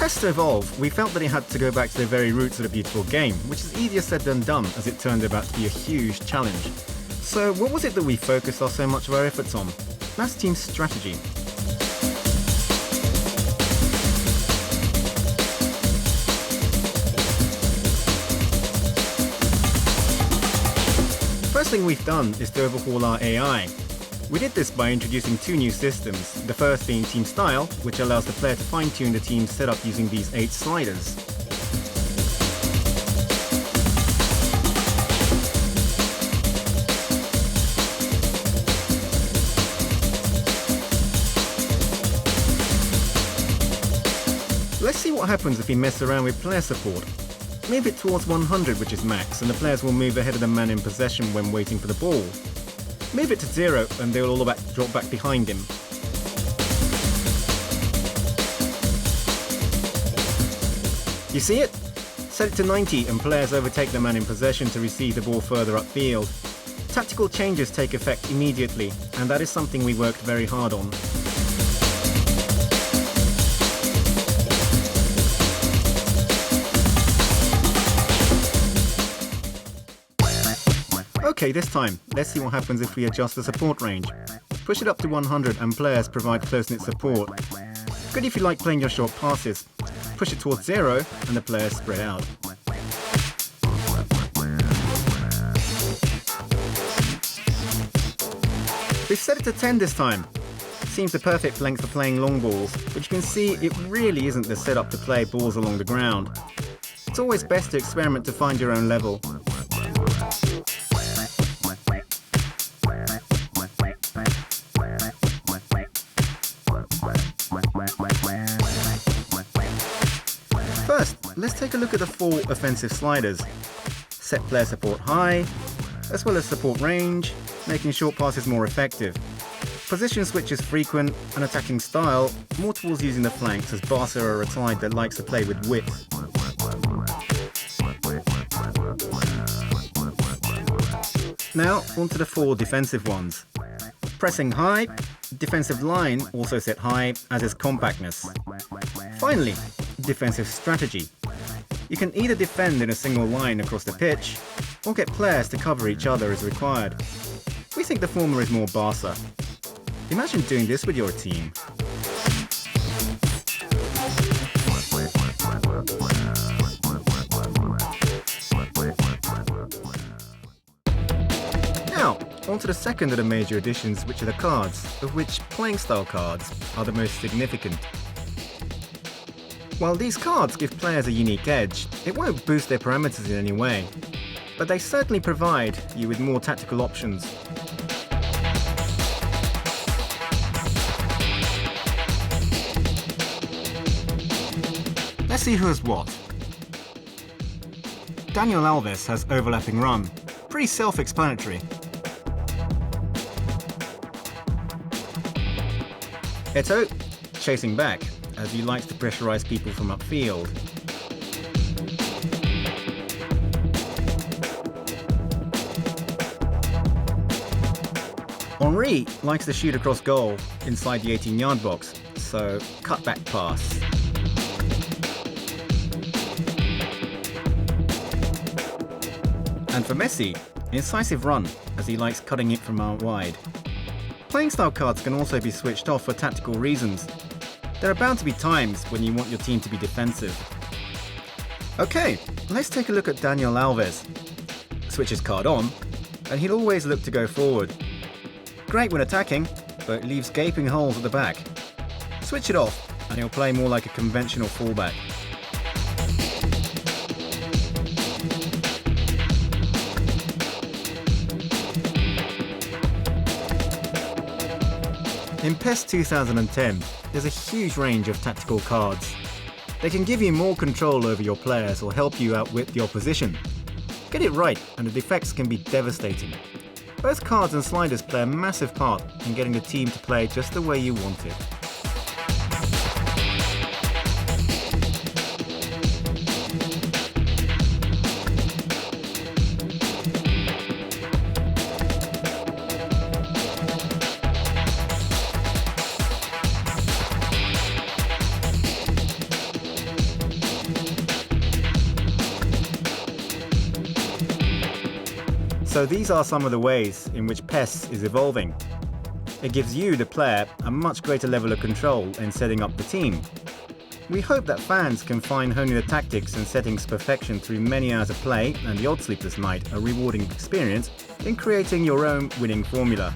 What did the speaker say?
PES to evolve, we felt that it had to go back to the very roots of the beautiful game, which is easier said than done as it turned out to be a huge challenge. So what was it that we focused so much of our efforts on? That's team strategy. First thing we've done is to overhaul our AI. We did this by introducing 2 new systems, the first being Team Style, which allows the player to fine-tune the team's setup using these 8 sliders. Let's see what happens if we mess around with player support. Move it towards 100, which is max, and the players will move ahead of the man in possession when waiting for the ball. Move it to 0 and they will all drop back behind him. You see it? Set it to 90 and players overtake the man in possession to receive the ball further upfield. Tactical changes take effect immediately, and that is something we worked very hard on. Okay, this time, let's see what happens if we adjust the support range. Push it up to 100 and players provide close-knit support. Good if you like playing your short passes. Push it towards 0 and the players spread out. We've set it to 10 this time. Seems the perfect length for playing long balls, but you can see it really isn't the setup to play balls along the ground. It's always best to experiment to find your own level. First, let's take a look at the 4 offensive sliders. Set player support high, as well as support range, making short passes more effective. Position switches frequent, and attacking style more towards using the flanks, as Barca are a side that likes to play with width. Now, onto the 4 defensive ones. Pressing high, defensive line also set high, as is compactness. Finally, defensive strategy. You can either defend in a single line across the pitch, or get players to cover each other as required. We think the former is more Barca. Imagine doing this with your team. Now, on to the second of the major additions, which are the cards, of which playing style cards are the most significant. While these cards give players a unique edge, it won't boost their parameters in any way, but they certainly provide you with more tactical options. Let's see who has what. Daniel Alves has overlapping run. Pretty self-explanatory. Eto'o, chasing back, as he likes to pressurize people from upfield. Henry likes to shoot across goal inside the 18-yard box, so cut-back pass. And for Messi, incisive run, as he likes cutting it from out wide. Playing style cards can also be switched off for tactical reasons. There are bound to be times when you want your team to be defensive. Okay, let's take a look at Daniel Alves. Switch his card on, and he'll always look to go forward. Great when attacking, but leaves gaping holes at the back. Switch it off, and he'll play more like a conventional fullback. In PES 2010, there's a huge range of tactical cards. They can give you more control over your players or help you outwit the opposition. Get it right and the defects can be devastating. Both cards and sliders play a massive part in getting the team to play just the way you want it. So these are some of the ways in which PES is evolving. It gives you, the player, a much greater level of control in setting up the team. We hope that fans can find honing the tactics and settings to perfection through many hours of play and the odd sleepless night a rewarding experience in creating your own winning formula.